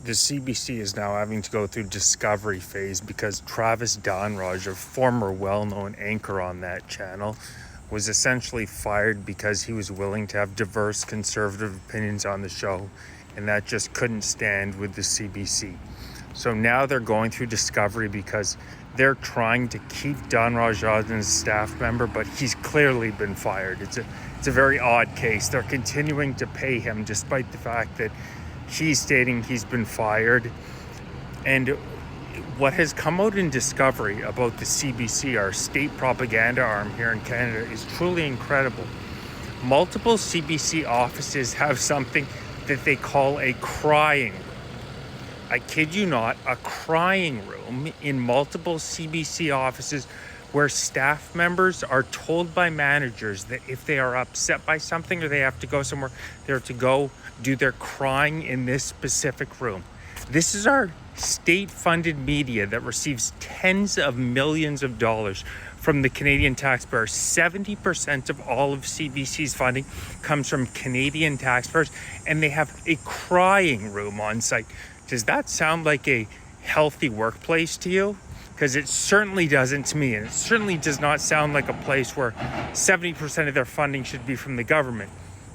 The CBC is now having to go through discovery phase because Travis Donraj, a former well-known anchor on that channel, was essentially fired because he was willing to have diverse conservative opinions on the show, and that just couldn't stand with the CBC. So now they're going through discovery because they're trying to keep Donraj as a staff member, but he's clearly been fired. It's a very odd case. They're continuing to pay him despite the fact that he's stating he's been fired. And what has come out in discovery about the CBC, our state propaganda arm here in Canada, is truly incredible. Multiple CBC offices have something that they call a crying room. I kid you not, a crying room in multiple CBC offices where staff members are told by managers that if they are upset by something or they have to go somewhere, they're to go do their crying in this specific room. This is our state-funded media that receives tens of millions of dollars from the Canadian taxpayer. 70% of all of CBC's funding comes from Canadian taxpayers, and they have a crying room on site. Does that sound like a healthy workplace to you? Because it certainly doesn't to me, and it certainly does not sound like a place where 70% of their funding should be from the government.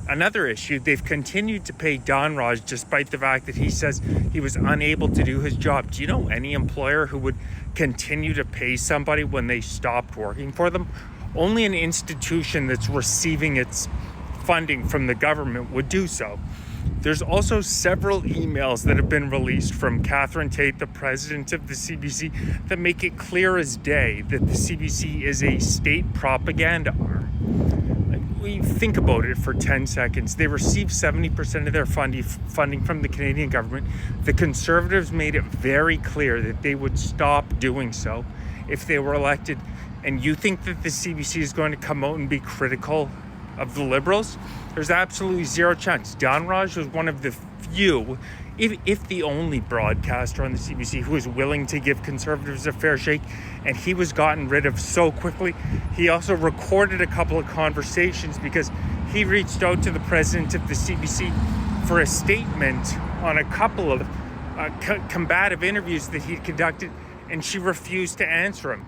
Another issue, they've continued to pay Donraj despite the fact that he says he was unable to do his job. Do you know any employer who would continue to pay somebody when they stopped working for them? Only an institution that's receiving its funding from the government would do so. There's also several emails that have been released from Catherine Tate, the president of the CBC, that make it clear as day that the CBC is a state propaganda arm. We think about it for 10 seconds. They receive 70% of their funding from the Canadian government. The Conservatives made it very clear that they would stop doing so if they were elected. And you think that the CBC is going to come out and be critical of the Liberals? There's absolutely zero chance. Donraj was one of the few, if the only broadcaster on the CBC who was willing to give Conservatives a fair shake, and he was gotten rid of so quickly. He also recorded a couple of conversations because he reached out to the president of the CBC for a statement on a couple of combative interviews that he'd conducted, and she refused to answer him.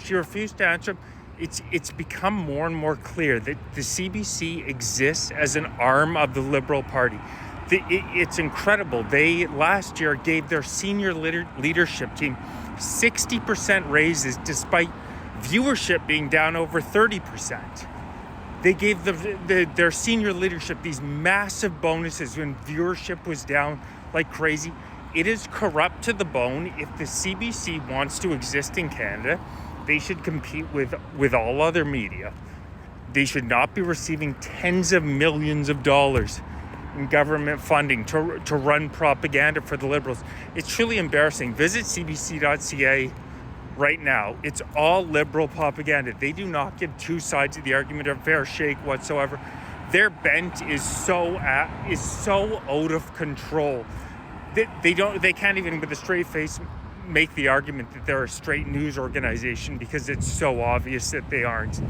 It's become more and more clear that the CBC exists as an arm of the Liberal Party. It's incredible. They last year gave their senior leadership team 60% raises despite viewership being down over 30%. They gave their senior leadership these massive bonuses when viewership was down like crazy. It is corrupt to the bone. If the CBC wants to exist in Canada, they should compete with all other media. They should not be receiving tens of millions of dollars in government funding to run propaganda for the Liberals. It's truly embarrassing. Visit cbc.ca right now. It's all Liberal propaganda. They do not give two sides of the argument a fair shake whatsoever. Their bent is so out of control. They can't even with a straight face make the argument that they're a straight news organization because it's so obvious that they aren't.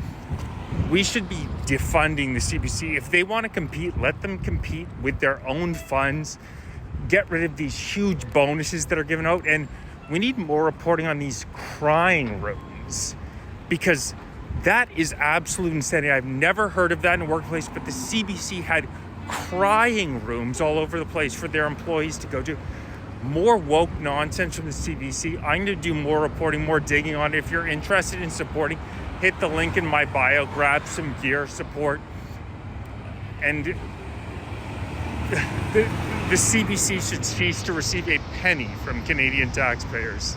We should be defunding the CBC. If they want to compete, let them compete with their own funds. Get rid of these huge bonuses that are given out. And we need more reporting on these crying rooms because that is absolute insanity. I've never heard of that in a workplace, but the CBC had crying rooms all over the place for their employees to go to. More woke nonsense from the CBC. I'm going to do more reporting, more digging on it. If you're interested in supporting, hit the link in my bio, grab some gear, support. And the CBC should cease to receive a penny from Canadian taxpayers.